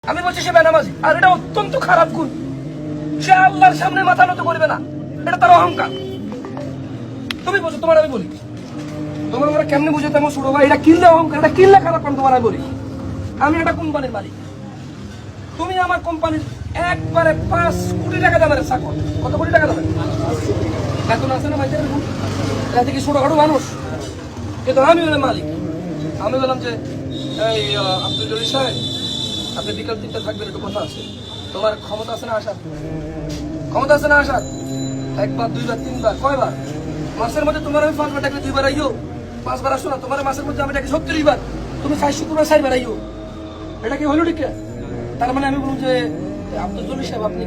আমি বলছি সে বেনামাজি, আর এটা অত্যন্ত খারাপ গুণ। সে আল্লাহর সামনে মাথা নত করবে না, এটা তার অহংকার। তুমি বলছো, তোমার আমি বলি, তোমার আমরা কেমনে বুঝে তেমন ছোট ভাই, এটা কিনলে অহংকার, এটা কিনলে খারাপ। তোমার আমি বলি, আমি একটা কোম্পানির মালিক, তুমি আমার কোম্পানির একবারে 5 কোটি টাকা দামের চাকর। কত কোটি টাকা দামের বেতন আছে না ভাই? এটা কি ছোটখাটো মানুষ? কিন্তু আমি হলাম মালিক। আমি বললাম যে এই আব্দুল জলিল সাহেব, আপনি বিকাল 3টা থাকবেন, একটু কথা আছে। তোমার ক্ষমতা আছে না আসার? ক্ষমতা আছে না আসার? একবার, দুইবার, তিনবার, কয়বার? মাসের মধ্যে তোমার আমি 5 বার ডাকলে 2 বার আইও, 5 বার আসো না। তোমার মাসের মধ্যে আমি ডাকি 70 বার, তুমি 4 শুক্রবার 4 বার আইও। এটা কি হলো ঠিক? তার মানে আমি বলুন যে আব্দুল জলিল সাহেব, আপনি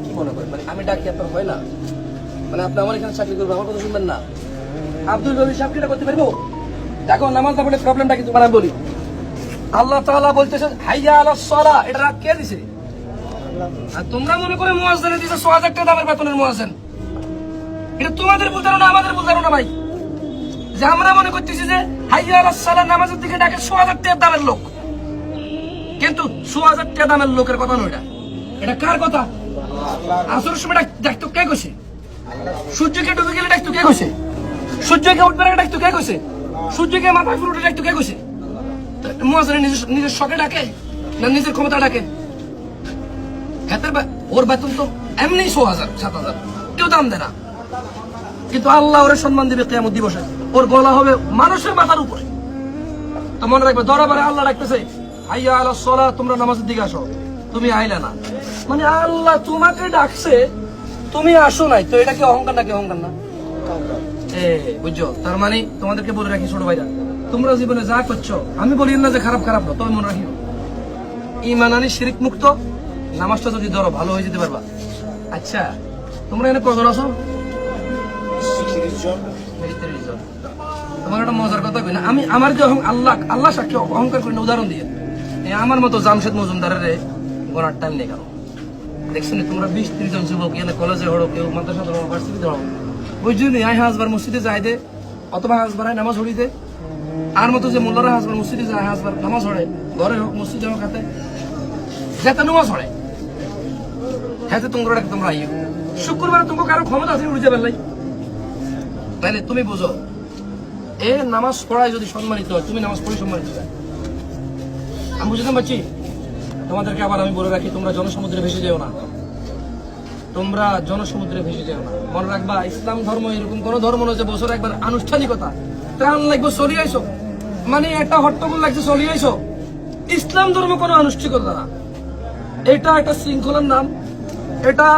কি মনে করেন, মানে আমি ডাকি আপনার হয় না? মানে আপনি আমার এখানে চাকরি করবেন, আমার কথা শুনবেন না? আব্দুল জলিল সাহেব এটা করতে পারবো? দেখো, নামাজ না পড়লে প্রবলেমটা কিন্তু তোমার আমি বলি। আল্লাহ তাআলা বলতেছে হাইয়া আলাস সালাহ, এটা রাগ কে দিছে? আর তোমরা মনে করে মুয়াজ্জিনে দিছে 6000 টাকা দামের বেতনের মুয়াজ্জিন। এটা তোমাদের ভুল ধারণা, আমাদের ভুল ধারণা ভাই। যে আমরা মনে করতেছি যে হাইয়া আলাস সালাহ নামাজের দিকে ডাকে 6000 টাকা দামের লোক, কিন্তু 6000 টাকা দামের লোকের কথা নয়। এটা কার কথা? আসরের সময় ডাকতো কে কইছে? সূর্যকে ডুবে গেলে ডাকতো কে কইছে? সূর্যকে উঠবে না ডাকতো কে কইছে? সূর্যকে মাথায় ফুল উঠে ডাকতো কে কইছে? মুয়াজ্জিন নিজের শখে ডাকে না নিজের ক্ষমতা ডাকে? ওর বেতন তো এমনি 6000 7000, কেউ দাম দেয় না। কিন্তু আল্লাহ ওরে সম্মান দিবে কিয়ামত দিবসে, ওর গলা হবে মানুষের মাথার উপরে। তো মনে রাখবে, দরবারে আল্লাহ ডাকতেছে হাইয়া আলাস সালাহ, তোমরা নামাজের দিকে আসো, তুমি আইলা না। মানে আল্লাহ তোমাকে ডাকছে, তুমি আসো নাই, তো এটা কি অহংকার নাকি? অহংকার না? বুঝছো? তার মানে তোমাদেরকে বলে রাখি ছোট ভাইরা, তোমরা জীবনে যা করছো, আমি বলি না যে খারাপ খারাপ না, তবে মনে রাখিও ঈমান আনি শিরক মুক্ত নামাজটা যদি ধরো, ভালো হয়ে যেতে পারবা। আচ্ছা, তোমরা এখানে কজন আছো? 30 জন। তোমার একটা মজার কথা কই না, আমি আমার যে আল্লাহ সাক্ষী অহংকার করি না, উদাহরণ দিয়ে আমার মতো জামশেদ মজুমদারের গোনার টাইম নেই। কারণ দেখছেন তোমরা 20-30 জন যুবক এখানে কলেজে হড়ো, কেউ মাদ্রাসা ধরো, ভার্সিটিতে হড়ো, বুঝলি আই হাজবার মসজিদে যাই দে, অথবা হাজবার নামাজ হড়ি দে। আর মতো যে মোল্লারা হাজবার মসজিদে যায়, হাজবার নামাজ হড়ে, ঘরে হোক মসজিদে হোক, হাতে যাতে নামাজ হড়ে, হাতে তোমরা আইও। শুক্রবার তোমাকে কারো ক্ষমতা আছে উঠে যাবেন নাই, তাইলে তুমি বুঝো এ নামাজ পড়ায় যদি সম্মানিত হয়, তুমি নামাজ পড়ে সম্মানিত হয়। আমি বুঝতে পারছি। তোমাদেরকে আবার আমি বলে রাখি, তোমরা জনসমুদ্রে ভেসে যেও না, তোমরা জনসমুদ্রে ভেসে যেও না। মনে রাখবা, ইসলাম ধর্ম এরকম কোন ধর্ম নয় যে বছর একবার আনুষ্ঠানিকতা ত্রাণ লাগবে চলিয়ে আইসো, মানে একটা হট্টগোল লাগছে চলিয়ে আইসো। ইসলাম ধর্ম কোনো আনুষ্ঠানিকতা না, এটা একটা শৃঙ্খলার নাম। এটা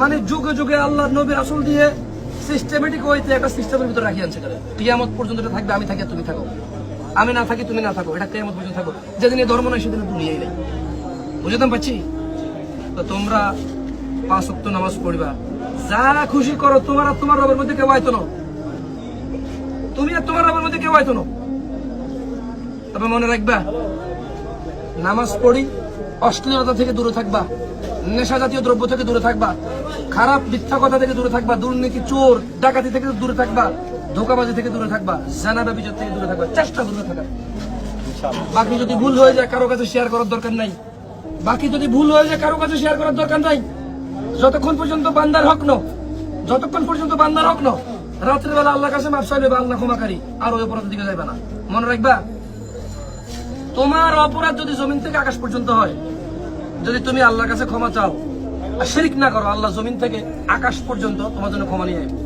মানে যুগে যুগে আল্লাহ নবী রাসূল দিয়ে সিস্টেমেটিক ওয়েতে একটা সিস্টেমের ভিতরে রাখি আনছে। কিয়ামত পর্যন্ত এটা থাকবে, আমি থাকি তুমি থাকো, আমি না থাকি তুমি না থাকো, এটা কিয়ামত পর্যন্ত থাকো। যেদিন এই ধর্ম নাই সেদিন দুনিয়াই নেই। বুঝতাম পাচ্ছি? তো তোমরা 5 ওয়াক্ত নামাজ পড়বা, যা খুশি করো, তোমার আর তোমার রবের মধ্যে কেউ আইতো না, তুমি আর তোমার রবের মধ্যে কেউ আইতো না। তবে মনে রাখবা, নামাজ পড়ি, অশ্লীলতা থেকে দূরে থাকবা, নেশা জাতীয় দ্রব্য থেকে দূরে থাকবা, খারাপ মিথ্যা কথা থেকে দূরে থাকবা, দুর্নীতি, চোর ডাকাতি থেকে দূরে থাকবা, ধোঁকাবাজি থেকে দূরে থাকবা, জানা ব্যভিচার থেকে দূরে থাকবা, চেষ্টা দূরে থাকা। বাকি যদি ভুল হয়ে যায় কারো কাছে শেয়ার করার দরকার নাই, বাকি যদি ভুল হয়ে যায় কারো কাছে শেয়ার করার দরকার নাই। যতক্ষণ পর্যন্ত বান্দার হক ন, যতক্ষণ পর্যন্ত বান্দার হক ন, রাত্রের বেলা আল্লাহর কাছে মাফ চাইবে, আল্লাহ ক্ষমাকারী, আর ওই অপরাধের দিকে যাইবা না। মনে রাখবা, তোমার অপরাধ যদি জমিন থেকে আকাশ পর্যন্ত হয়, যদি তুমি আল্লাহর কাছে ক্ষমা চাও আর শিরক না করো, আল্লাহ জমিন থেকে আকাশ পর্যন্ত তোমার জন্য ক্ষমা নিয়ে আসবে।